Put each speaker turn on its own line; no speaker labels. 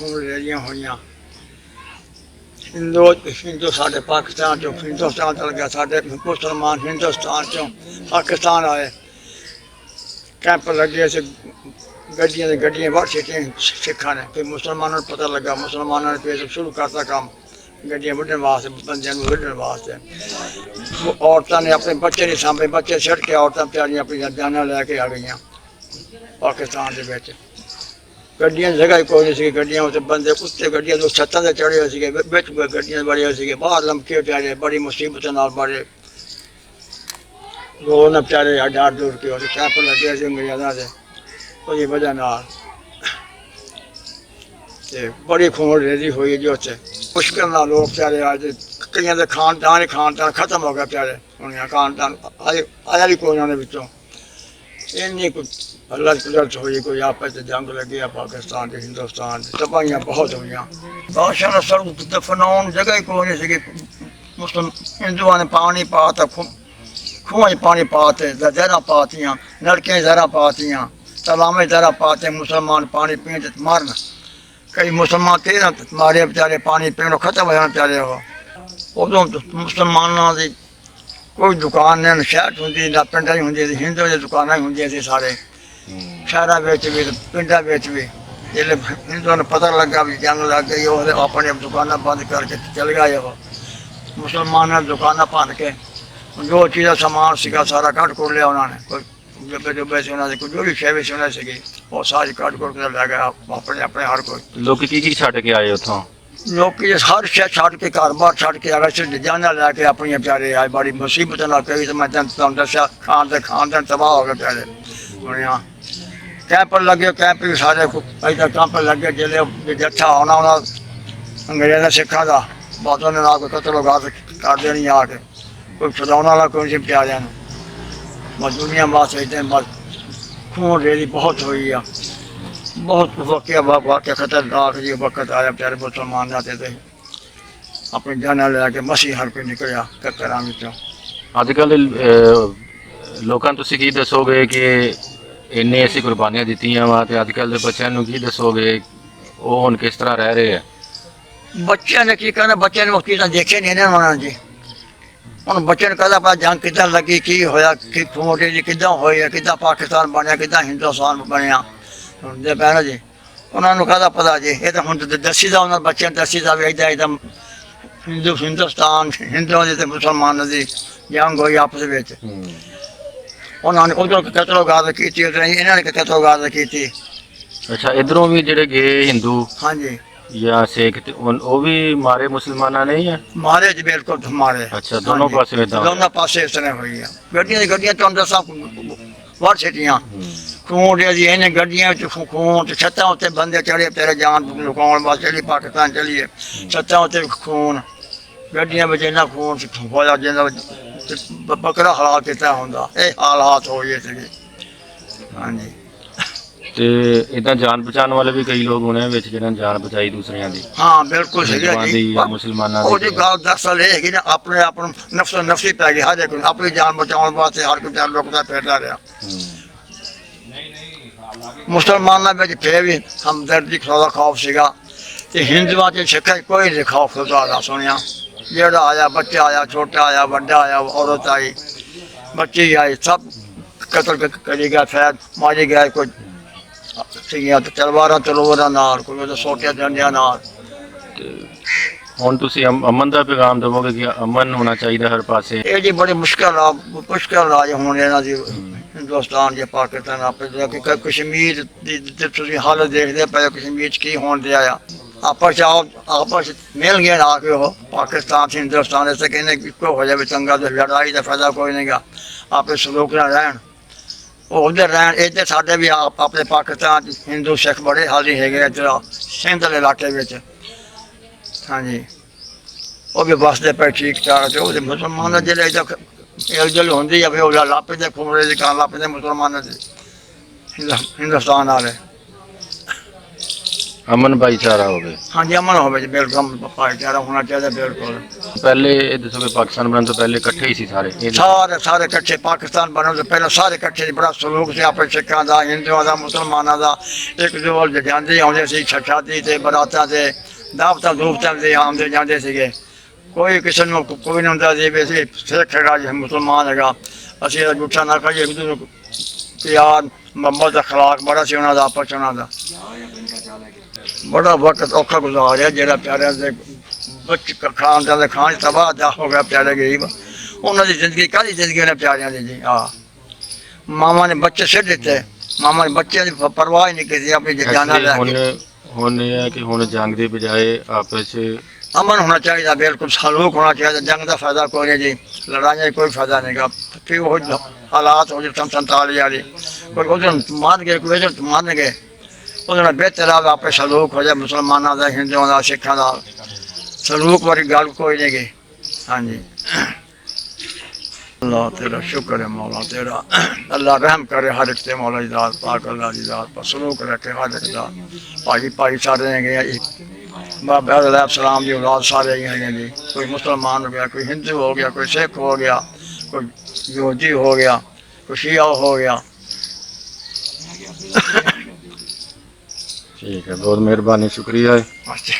खून रैलियां हुई। हिंदू साढ़े पाकिस्तान चो हिंदुस्तान चल गया, साढ़े मुसलमान हिंदुस्तान चो पाकिस्तान आए। कैंप लगे से गड्डियां वट सीटियां सिखा ने, फिर मुसलमानों को पता लगा, मुसलमानों ने फिर शुरू करता काम गड्डियां वड्ढने वास्ते, बंदे वड्ढने वास्ते। औरतों ने अपने बच्चे नहीं सामने, बच्चे छड़ के औरतें बेचारियां अपनी जाना लैके आ गई पाकिस्तान के विच। गड्डियां जगह ही कोई नहीं सी, गड्डियां उत्ते बंदे उत्ते गड्डियां तो छत्तां ते चढ़े हुए सी, विच गड्डियां बड़े हुए सी, बाहर लमके बेचारे बड़ी मुसीबत नाल बड़े लोग ने बेचारे डर दूर के और कैंप लगे सी अंग्रेज़ां दे, उसदी वजह नाल ते बड़ी खून रेजी हुई जी उत्थे। मुश्किल नाल लोग बेचारे अज कईयां दे खानदान खत्म हो गया बेचारे, उन्हें खानदान आया भी कोई उन्होंने विचों इन्नी कोई अल्लाह कुदरत हुई, कोई आपस जंग लगी पाकिस्तान के हिंदुस्तान तबाहियां बहुत हुई। बादशाह ने सर दफनाउन जगह ही कोई नहीं सी। मुस्लिम हिंदुओं ने पानी पाता, खूह पानी पाते, जहरा पातियां, नलके जहरा पातियां, तलावे जहरा पाते, मुसलमान पानी पीते मरन। कई मुसलमान 13 मारे बेचारे पानी पीने खत्म हो जाना बेचारे। उदों मुसलमानों की कोई दुकान नहीं शहर होंगी ना पिंड होंगी, हिंदुओं की दुकाना ही होंगी सी सारे शहर भी पिंड भी। जिसले हिंदुओं ने पता लगा भी जंग लग गई, वो अपनी दुकाना बंद करके चल गए। वो मुसलमानों ने दुकाना भन के जो चीज़ा समान सीगा सारा कट कुट लिया उन्होंने, कोई डब्बे डुब्बे से उन्होंने कोई जो भी शे भी उन्हें सी वो सारी कट कुट के लै गया अपने अपने हर कोई।
लोग की छड्ड के आए उतों?
लोग हर शह छड़ के घर बार छड़ के अगर सिर्फ जाना लैके अपनी बेचारे आए, बड़ी मुसीबत ना कही तो मैं तुम दसा खानदान तबाह हो गए बेचारे। यहाँ कैंप लगे, कैंप भी सारे अभी तक कैंप लगे, जिले जत्था आना अंग्रेज़ों सिखा का बातों ने ना कोई कतल गात कर देनी आके, कोई छुड़ाने वाला कोई नहीं बेचारे। बस दुनिया बस इतने बस खून रेली बहुत हुई है, बहुत वाक़या खतरनाक जी वक्त आया बेचारे मुसलमान जाते थे अपनी जाना लैके मसीह हर कोई निकलिया ककरां विचों।
अजकल लोगों तुसीं की दसोगे कि इन्ने ऐसी कुर्बानियां दित्तियां वा ते अजकल दे बच्चों नूं की दसोगे वो हुण किस तरह रह रहे हैं?
बच्चों ने की करना, बच्चों ने वो चीज़ां देखे नहीं ना उन्होंने जी। हुण बच्चे ने कहता पता जंग किद्दां लगी, की होया, कि खून रेली किद्दां होई है, किद्दां पाकिस्तान बनिया, किद्दां हिंदुस्तान बनिया दे पैना जी। उन्होंने कहता पता जी, ये तो हम दसी दा उन्होंने बच्चे ने दसी दा भी एकदम हिंदुस्तान हिंदुओं की मुसलमानों की जंग हुई आपस में। उन्होंने उधर कतलोगाद की, इन्होंने कतलोगाद की।
अच्छा, इधरों भी जेडे गए हिंदू
हाँ जी
या सिख वो भी मारे मुसलमाना नहीं है?
मारे जी बिल्कुल मारे।
अच्छा, दोनों पासे
दोनों पासे इस तरह हुई है। गड्डियां तुम दसा वट सीटियां खून जी, इन्हें गड्डियां खून छत्तां उत्ते बंदे चढ़े तेरे जान लुकाउण वास्ते चली पाकिस्तान चलिए, छत्तां उत्ते खून गड्डियां बिच इन्ना खून होया जिन्ना बकरा हालात किता होंदा, ये हालात होए थे। हाँ जी
ते इदा जान बचाने वाले भी कई लोग होने विच जिन्हां जान बचाई दूसरियां दी।
हाँ बिल्कुल सही है जी।
मुसलमानां
दी गल दरअसल ये है ना, अपने आप नफ्सो नफसी पै गई, हर एक अपनी जान बचाने वास्ते हर कोई रुकदा फिरदा रहा। मुसलमानों में फिर भी हमदर्दी खुदा खौफ सीगा, हिंदुओं से सिखा कोई नहीं खौफ खुदा का सुनिया। जेड़ा आया बच्चा आया, छोटा आया, बड़ा आया, औरत आई, बच्ची आई, सब कतल करी गया, फैर मारी गया। कोई तलवार तलवार नाल, कोई सोटिया डंडिया नाल।
हुण तुसीं अमन का पैगाम देवोगे कि अमन होना चाहिए हर पासे?
ये जी बड़ी मुश्किल आज हुण इन्हां दी हिंदुस्तान या पाकिस्तान आप कश्मीर की हालत देखते पे, कश्मीर की होने दिया आपस आपस मिल गए आके हो पाकिस्तान से हिंदुस्तान से कहने इको हो जाए चंगा, तो लड़ाई का फायदा कोई नहीं गा। आपे सलूक ना रहन, वो उधर रहन, इधर साढ़े भी आप अपने पाकिस्तान हिंदू सिख बड़े हाली है इधर सिंध वाले इलाके में। हाँ जी वो भी बसते पे ठीक ठाक, तो मुसलमान जिले एकजुल होंगी है, फिर लापे खूमरे की कहा लापे मुसलमान हिंदुस्तान वाले।
ਅਮਨ ਭਾਈਚਾਰਾ ਹੋਵੇ।
ਹਾਂਜੀ ਅਮਨ ਹੋਵੇ ਜੀ, ਬਿਲਕੁਲ ਭਾਈਚਾਰਾ ਹੋਣਾ ਚਾਹੀਦਾ ਬਿਲਕੁਲ।
ਪਹਿਲੇ ਇਹ ਦੱਸੋ ਕਿ ਪਾਕਿਸਤਾਨ ਬਣਨ ਤੋਂ ਪਹਿਲੇ ਇਕੱਠੇ ਹੀ ਸੀ ਸਾਰੇ ਇਹ ਦੱਸੋ।
ਸਾਰੇ ਇਕੱਠੇ ਪਾਕਿਸਤਾਨ ਬਣਨ ਤੋਂ ਪਹਿਲਾਂ ਸਾਰੇ ਇਕੱਠੇ ਸੀ, ਬੜਾ ਸਲੂਕ ਸੀ ਆਪਣੇ ਸਿੱਖਾਂ ਦਾ, ਹਿੰਦੂਆਂ ਦਾ, ਮੁਸਲਮਾਨਾਂ ਦਾ। ਇੱਕ ਦੂਜੇ ਜਾਂਦੇ ਆਉਂਦੇ ਸੀ, ਸ਼ਾਦੀ ਤੇ ਬਰਾਤਾਂ ਤੇ ਦਾਵਤਾਂ ਦੂਵਤਾਂ ਦੇ ਆਉਂਦੇ ਜਾਂਦੇ ਸੀਗੇ। ਕੋਈ ਕਿਸੇ ਨੂੰ ਕੋਈ ਨਹੀਂ ਹੁੰਦਾ ਸੀ ਵੀ ਅਸੀਂ ਸਿੱਖ ਹੈਗਾ ਜੀ ਮੁਸਲਮਾਨ ਹੈਗਾ, ਅਸੀਂ ਇਹਦਾ ਝੂਠਾ ਨਾ ਕਰੀਏ। ਇੱਕ ਦੂਜੇ ਨੂੰ ਪਿਆਰ ਮੁਹੱਬਤ ਦਾ ਅਖਲਾਕ ਬੜਾ ਸੀ ਉਹਨਾਂ ਦਾ, ਆਪਸ 'ਚ ਉਹਨਾਂ ਦਾ। ਬੜਾ ਵਕਤ ਔਖਾ ਗੁਜ਼ਾਰਿਆ ਜਿਹੜਾ ਪਿਆਰਿਆਂ ਦੇ ਬੱਚੇ ਖਾਨਦਾਨ ਦੇ ਖਾਨ ਤਬਾਹ ਦਾ ਹੋ ਗਿਆ, ਪਿਆਰੇ ਗਰੀਬ। ਉਹਨਾਂ ਦੀ ਜ਼ਿੰਦਗੀ ਕਾਹਦੀ ਜ਼ਿੰਦਗੀ ਉਹਨੇ ਪਿਆਰਿਆਂ ਦੀ ਜੀ। ਮਾਵਾਂ ਨੇ ਬੱਚੇ ਸਿੱਟ ਦਿੱਤੇ, ਮਾਵਾਂ ਨੇ ਬੱਚਿਆਂ ਦੀ ਪਰਵਾਹ ਹੀ ਨਹੀਂ ਕੀਤੀ, ਆਪਣੀ ਜਾਨਾਂ ਲੈ ਕੇ।
ਹੁਣ ਇਹ ਹੈ ਕਿ ਹੁਣ ਜੰਗ ਦੀ ਬਜਾਏ ਆਪਸ 'ਚ
ਅਮਨ ਹੋਣਾ ਚਾਹੀਦਾ, ਬਿਲਕੁਲ ਸਲੂਕ ਹੋਣਾ ਚਾਹੀਦਾ। ਜੰਗ ਦਾ ਫਾਇਦਾ ਕੋਈ ਨਹੀਂ ਜੀ, ਲੜਾਈਆਂ ਦਾ ਕੋਈ ਫਾਇਦਾ ਨਹੀਂਗਾ। ਫਿਰ ਉਹ ਹਾਲਾਤ ਹੋ ਜਾਣ 47 ਵਾਲੀ, ਕੋਈ ਉਹਦੇ ਮੰਨ ਗਏ, ਕੋਈ ਇਹਦੇ ਮੰਨ ਗਏ, ਉਹਦੇ ਨਾਲ ਬਿਹਤਰ ਆਵੇ ਆਪੇ ਸਲੂਕ ਹੋ ਜਾਏ ਮੁਸਲਮਾਨਾਂ ਦਾ, ਹਿੰਦੂਆਂ ਦਾ, ਸਿੱਖਾਂ ਦਾ। ਸਲੂਕ ਵਾਲੀ ਗੱਲ ਕੋਈ ਨਹੀਂ ਗੀ। ਹਾਂਜੀ अल्लाह तेरा शुक्र है मौला तेरा, अल्लाह रहम करे हर एक ते मौला दी दात पाक, अल्लाह दी दात पर सलूक रखे हर एक दा। भाई सारे हैं बाबा सलाम की औलाद सारे हैं जी। कोई मुसलमान हो गया, कोई हिंदू हो गया, कोई सिख हो गया, कोई यहूदी हो गया, कोई शिया हो गया।
ठीक है, बहुत मेहरबानी, शुक्रिया है।
अच्छा